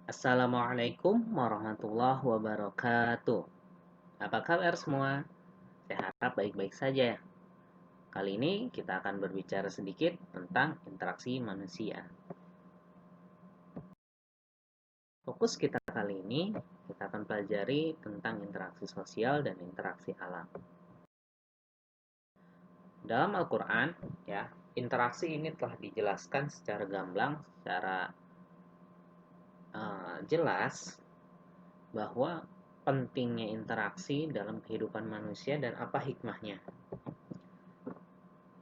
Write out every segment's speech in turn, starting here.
Assalamualaikum warahmatullahi wabarakatuh. Apa kabar semua? Saya harap baik-baik saja. Kali ini kita akan berbicara sedikit tentang interaksi manusia. Fokus kita kali ini, kita akan pelajari tentang interaksi sosial dan interaksi alam. Dalam Al-Quran, ya, interaksi ini telah dijelaskan secara gamblang, secara jelas bahwa pentingnya interaksi dalam kehidupan manusia dan apa hikmahnya.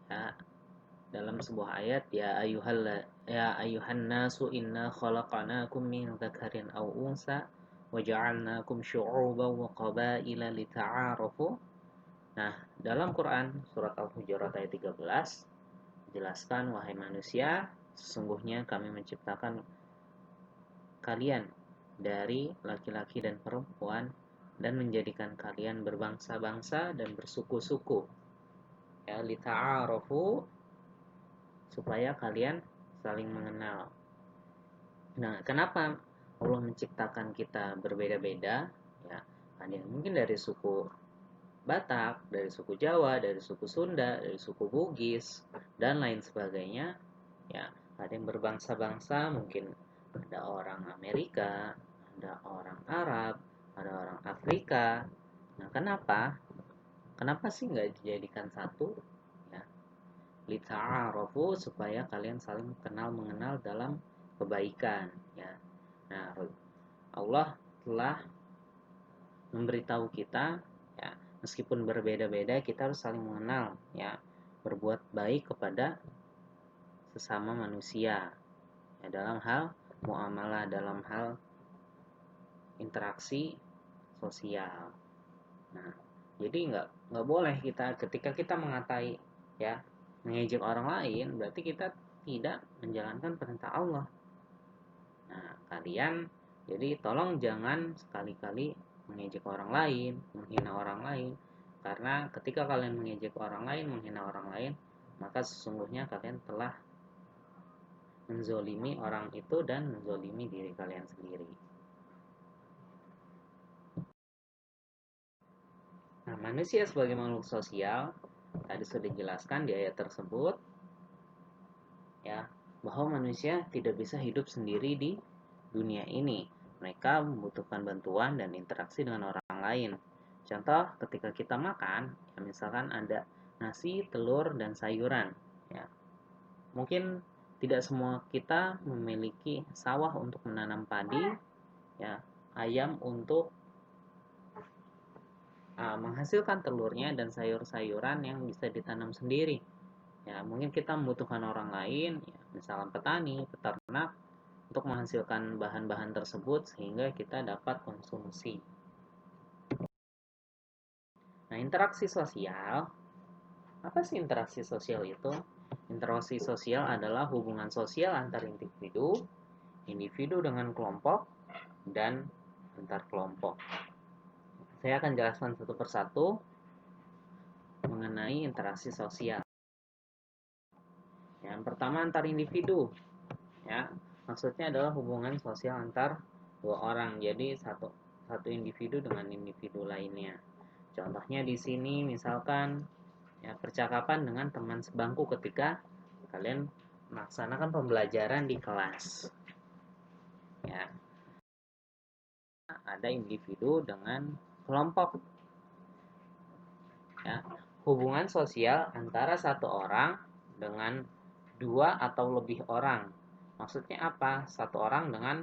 Ya, dalam sebuah ayat, ya ayuhan nasu inna khalaqnakum min dzakarin aw unsa wa ja'alnakum syu'uban wa qabaila lita'arafu. Nah, dalam Quran surat Al-Hujurat ayat 13 jelaskan, wahai manusia, sesungguhnya kami menciptakan kalian dari laki-laki dan perempuan dan menjadikan kalian berbangsa-bangsa dan bersuku-suku. Ya, lita'arafu, supaya kalian saling mengenal. Nah, kenapa Allah menciptakan kita berbeda-beda? Ya, ada yang mungkin dari suku Batak, dari suku Jawa, dari suku Sunda, dari suku Bugis, dan lain sebagainya. Ya, ada yang berbangsa-bangsa, mungkin ada orang Amerika, ada orang Arab, ada orang Afrika. Nah, kenapa? Kenapa sih nggak dijadikan satu? Ya, lita'arafu, supaya kalian saling kenal mengenal dalam kebaikan, ya. Nah, Allah telah memberitahu kita, ya, meskipun berbeda-beda kita harus saling mengenal, ya, berbuat baik kepada sesama manusia, ya, dalam hal muamalah, dalam hal interaksi sosial. Nah, jadi nggak boleh kita ketika kita mengatai, ya, mengejek orang lain, berarti kita tidak menjalankan perintah Allah. Nah, kalian jadi tolong jangan sekali-kali mengejek orang lain, menghina orang lain. Karena ketika kalian mengejek orang lain, menghina orang lain, maka sesungguhnya kalian telah menzolimi orang itu dan menzolimi diri kalian sendiri. Nah, manusia sebagai makhluk sosial, tadi sudah dijelaskan di ayat tersebut, ya, bahwa manusia tidak bisa hidup sendiri di dunia ini. Mereka membutuhkan bantuan dan interaksi dengan orang lain. Contoh, ketika kita makan, ya, misalkan ada nasi, telur, dan sayuran, ya, mungkin tidak semua kita memiliki sawah untuk menanam padi, ya, ayam untuk menghasilkan telurnya, dan sayur-sayuran yang bisa ditanam sendiri. Ya, mungkin kita membutuhkan orang lain, ya, misalkan petani, peternak, untuk menghasilkan bahan-bahan tersebut sehingga kita dapat konsumsi. Nah, interaksi sosial, apa sih interaksi sosial itu? Interaksi sosial adalah hubungan sosial antar individu, individu dengan kelompok, dan antar kelompok. Saya akan jelaskan satu persatu mengenai interaksi sosial. Yang pertama, antar individu. Ya, maksudnya adalah hubungan sosial antar dua orang. Jadi satu individu dengan individu lainnya. Contohnya di sini misalkan, ya, percakapan dengan teman sebangku ketika kalian melaksanakan pembelajaran di kelas. Ya, ada individu dengan kelompok. Ya, hubungan sosial antara satu orang dengan dua atau lebih orang. Maksudnya apa? Satu orang dengan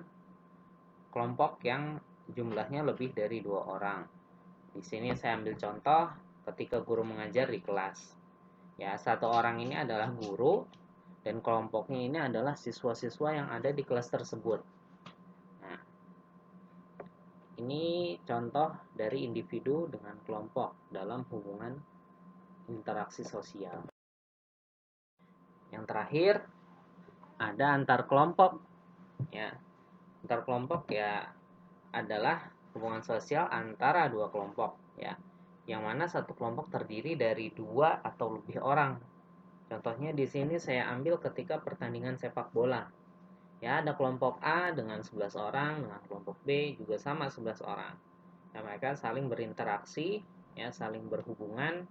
kelompok yang jumlahnya lebih dari dua orang. Di sini saya ambil contoh ketika guru mengajar di kelas. Ya, satu orang ini adalah guru dan kelompoknya ini adalah siswa-siswa yang ada di kelas tersebut. Nah, ini contoh dari individu dengan kelompok dalam hubungan interaksi sosial. Yang terakhir, ada antar kelompok. Ya, antar kelompok ya adalah hubungan sosial antara dua kelompok, ya, yang mana satu kelompok terdiri dari dua atau lebih orang. Contohnya di sini saya ambil ketika pertandingan sepak bola. Ya, ada kelompok A dengan 11 orang, dengan kelompok B juga sama 11 orang. Ya, mereka saling berinteraksi, ya, saling berhubungan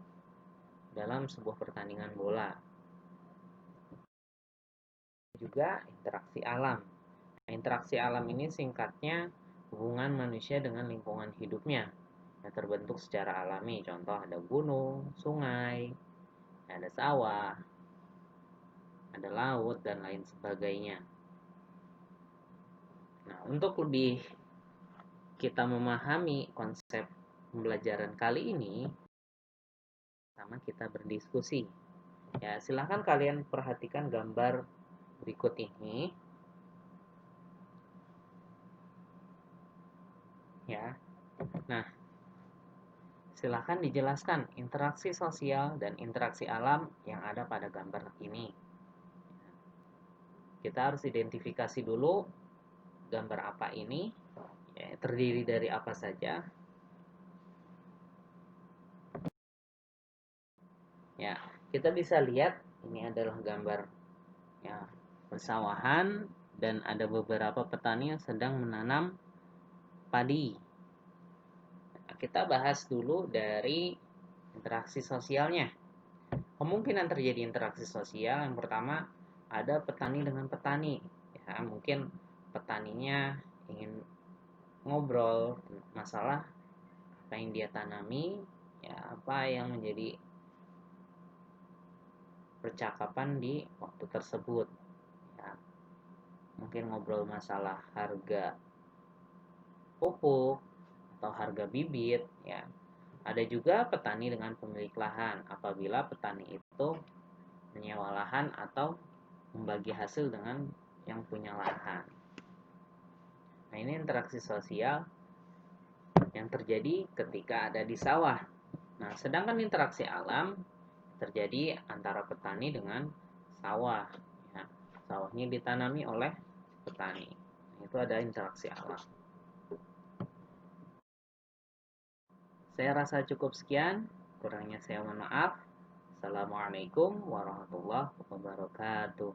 dalam sebuah pertandingan bola. Juga interaksi alam. Nah, interaksi alam ini singkatnya hubungan manusia dengan lingkungan hidupnya yang terbentuk secara alami. Contoh ada gunung, sungai, ada sawah, ada laut, dan lain sebagainya. Nah, untuk lebih kita memahami konsep pembelajaran kali ini, sama kita berdiskusi. Ya, silahkan kalian perhatikan gambar berikut ini. Ya, nah, silahkan dijelaskan interaksi sosial dan interaksi alam yang ada pada gambar ini. Kita harus identifikasi dulu gambar apa ini, ya, terdiri dari apa saja. Ya, kita bisa lihat ini adalah gambar, ya, persawahan dan ada beberapa petani yang sedang menanam padi. Nah, kita bahas dulu dari interaksi sosialnya. Kemungkinan terjadi interaksi sosial yang pertama ada petani dengan petani. Ya, mungkin petaninya ingin ngobrol masalah apa yang dia tanami, ya, apa yang menjadi percakapan di waktu tersebut. Ya, mungkin ngobrol masalah harga pupuk atau harga bibit, ya. Ada juga petani dengan pemilik lahan apabila petani itu menyewa lahan atau membagi hasil dengan yang punya lahan. Nah, ini interaksi sosial yang terjadi ketika ada di sawah. Nah, sedangkan interaksi alam terjadi antara petani dengan sawah. Ya, sawahnya ditanami oleh petani. Nah, itu ada interaksi alam. Saya rasa cukup sekian. Kurangnya saya mohon maaf. Assalamualaikum warahmatullahi wabarakatuh.